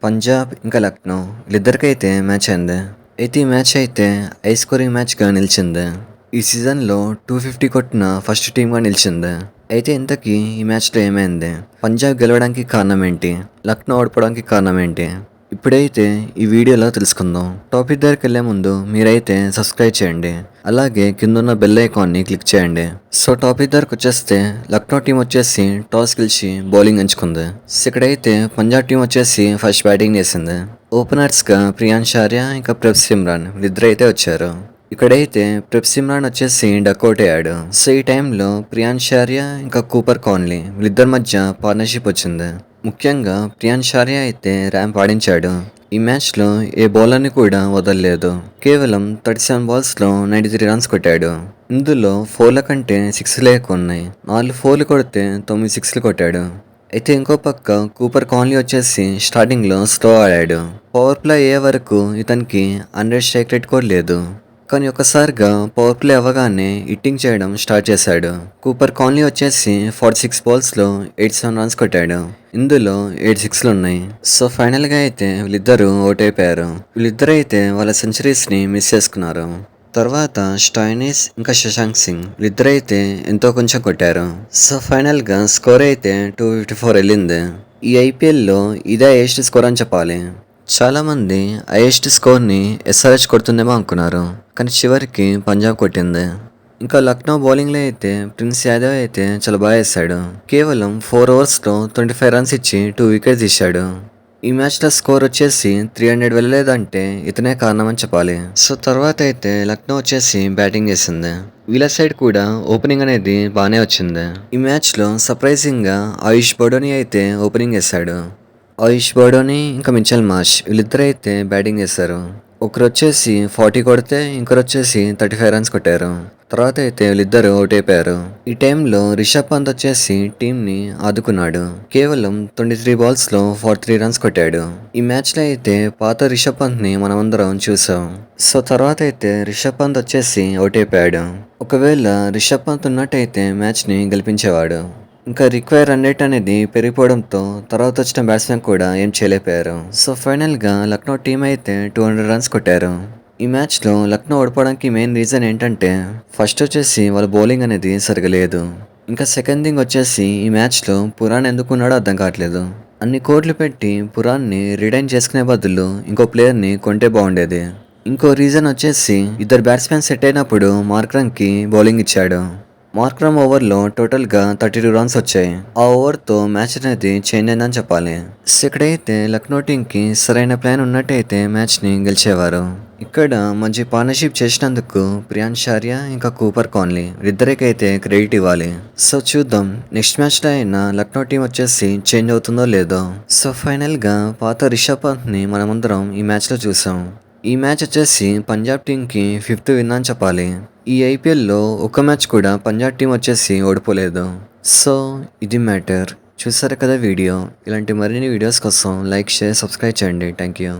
పంజాబ్ ఇంకా లక్నో వీళ్ళిద్దరికైతే మ్యాచ్ అయింది. అయితే ఈ మ్యాచ్ అయితే హై స్కోరింగ్ మ్యాచ్గా నిలిచింది. ఈ సీజన్లో 250 కొట్టిన ఫస్ట్ టీమ్గా నిలిచింది. అయితే ఇంతకీ ఈ మ్యాచ్లో ఏమైంది, పంజాబ్ గెలవడానికి కారణం ఏంటి, లక్నో ఓడిపోవడానికి కారణం ఏంటి, ఇప్పుడైతే ఈ వీడియోలో తెలుసుకుందాం. టాపిక్ దగ్గరికి వెళ్లే ముందు మీరైతే సబ్స్క్రైబ్ చేయండి, అలాగే కింద బెల్ ఐకాన్ని క్లిక్ చేయండి. సో టాపిక్ దగ్గరకు వచ్చేస్తే లక్నో టీం వచ్చేసి టాస్ గెలిచి బౌలింగ్ ఎంచుకుంది. ఇక్కడైతే పంజాబ్ టీం వచ్చేసి ఫస్ట్ బ్యాటింగ్ చేసింది. ఓపెనర్స్గా ప్రియాంశ్ ఆర్య ఇంకా ప్రభ్ సిమ్రాన్ వీళ్ళిద్దరు అయితే వచ్చారు. ఇక్కడైతే ప్రభ్ సిమ్రాన్ వచ్చేసి డక్అవుట్ అయ్యాడు. సో ఈ టైంలో ప్రియాంశ్ ఆర్య ఇంకా కూపర్ కాన్లీ వీళ్ళిద్దరి మధ్య పార్ట్నర్షిప్ వచ్చింది. ముఖ్యంగా ప్రియాంశ్ ఆర్య అయితే ర్యాంప్ ఆడించాడు. ఈ మ్యాచ్లో ఏ బౌలర్ని కూడా వదలలేదు. కేవలం 37 బాల్స్లో 93 రన్స్ కొట్టాడు. ఇందులో 4ల కంటే 6లు ఎక్కువ ఉన్నాయి. 4 4లు కొడితే 9 6లు కొట్టాడు. అయితే ఇంకో పక్క కూపర్ కాన్లీ వచ్చేసి స్టార్టింగ్లో స్లో ఆడాడు. పవర్ ప్లే అయ్యే వరకు ఇతనికి 100 స్ట్రైక్ రేట్ కూడా లేదు. కానీ ఒకసారిగా పవర్ ప్లే అవ్వగానే హిట్టింగ్ చేయడం స్టార్ట్ చేశాడు. కూపర్ కాన్లీ వచ్చేసి 46 బాల్స్లో 87 రన్స్ కొట్టాడు. ఇందులో 8 6లు ఉన్నాయి. సో ఫైనల్గా అయితే వీళ్ళిద్దరూ అవుట్ అయిపోయారు. వీళ్ళిద్దరు అయితే వాళ్ళ సెంచరీస్ని మిస్ చేసుకున్నారు. తర్వాత స్టాయినిస్ ఇంకా శశాంక్ సింగ్ వీళ్ళిద్దరైతే ఎంతో కొంచెం కొట్టారు. సో ఫైనల్గా స్కోర్ అయితే 254 వెళ్ళింది. ఈ ఐపీఎల్లో ఇదే హైయెస్ట్ స్కోర్ అని చెప్పాలి. చాలామంది హైయెస్ట్ స్కోర్ని ఎస్ఆర్హెచ్ కొడుతుందేమో అనుకున్నారు, కానీ చివరికి పంజాబ్ కొట్టింది. ఇంకా లక్నో బౌలింగ్లో అయితే ప్రిన్స్ యాదవ్ అయితే చాలా బాగా వేశాడు. కేవలం 4 ఓవర్స్లో 25 రన్స్ ఇచ్చి 2 వికెట్స్ ఇచ్చాడు. ఈ మ్యాచ్లో స్కోర్ వచ్చేసి 300 వెళ్ళలేదంటే ఇతనే కారణం అని చెప్పాలి. సో తర్వాత అయితే లక్నో వచ్చేసి బ్యాటింగ్ చేసింది. వీళ్ళ సైడ్ కూడా ఓపెనింగ్ అనేది బాగానే వచ్చింది. ఈ మ్యాచ్లో సర్ప్రైజింగ్గా ఆయుష్ బౌడోని అయితే ఓపెనింగ్ చేశాడు. ఆయుష్ బౌడోని ఇంకా మిచెల్ మార్ష్ వీళ్ళిద్దరు అయితే బ్యాటింగ్ చేశారు. ఒకరు వచ్చేసి 40 కొడితే ఇంకొకరు వచ్చేసి 35 రన్స్ కొట్టారు. తర్వాత అయితే వీళ్ళిద్దరు అవుట్ అయిపోయారు. ఈ టైంలో రిషబ్ పంత్ వచ్చేసి టీంని ఆదుకున్నాడు. కేవలం 23 బాల్స్లో 43 రన్స్ కొట్టాడు. ఈ మ్యాచ్లో అయితే పాత రిషబ్ పంత్ని మనమందరం చూసాం. సో తర్వాత అయితే రిషబ్ పంత్ వచ్చేసి అవుట్ అయిపోయాడు. ఒకవేళ రిషబ్ పంత్ ఉన్నట్టయితే మ్యాచ్ని గెలిపించేవాడు. ఇంకా రిక్వైర్ రన్ రేట్ అనేది పెరిగిపోవడంతో తర్వాత వచ్చిన బ్యాట్స్మెన్ కూడా ఏం చేయలేకపోయారు. సో ఫైనల్గా లక్నో టీం అయితే 200 రన్స్ కొట్టారు. ఈ మ్యాచ్లో లక్నో ఓడిపోవడానికి మెయిన్ రీజన్ ఏంటంటే ఫస్ట్ వచ్చేసి వాళ్ళ బౌలింగ్ అనేది సరిగా లేదు. ఇంకా సెకండ్ థింగ్ వచ్చేసి ఈ మ్యాచ్లో పురాణ్ ఎందుకున్నాడో అర్థం కావట్లేదు. అన్ని కోట్లు పెట్టి పురాణ్ని రిటైన్ చేసుకునే బదులు ఇంకో ప్లేయర్ని కొంటే బాగుండేది. ఇంకో రీజన్ వచ్చేసి ఇద్దరు బ్యాట్స్మెన్ సెట్ అయినప్పుడు మార్క్రమ్కి బౌలింగ్ ఇచ్చాడు. మార్క్రమ్ ఓవర్లో టోటల్గా 32 రన్స్ వచ్చాయి. ఆ ఓవర్తో మ్యాచ్ అనేది చేంజ్ అయిందని చెప్పాలి. ఇక్కడైతే లక్నో టీంకి సరైన ప్లాన్ ఉన్నట్టయితే మ్యాచ్ని గెలిచేవారు. ఇక్కడ మంచి పార్ట్నర్షిప్ చేసినందుకు ప్రియాంశ్ ఆర్య ఇంకా కూపర్ కాన్లీ ఇద్దరికైతే క్రెడిట్ ఇవ్వాలి. సో చూద్దాం నెక్స్ట్ మ్యాచ్లో అయినా లక్నో టీం వచ్చేసి చేంజ్ అవుతుందో లేదో. సో ఫైనల్గా పాత రిషబ్ పంత్ని మనమందరం ఈ మ్యాచ్లో చూసాం. ఈ మ్యాచ్ వచ్చేసి పంజాబ్ టీంకి 5th విన్ అని చెప్పాలి. ఈ ఐపీఎల్లో ఒక మ్యాచ్ కూడా పంజాబ్ టీం వచ్చేసి ఓడిపోలేదు. సో ఇది మ్యాటర్. చూసారు కదా వీడియో. ఇలాంటి మరిన్ని వీడియోస్ కోసం లైక్, షేర్, సబ్స్క్రైబ్ చేయండి. Thank you.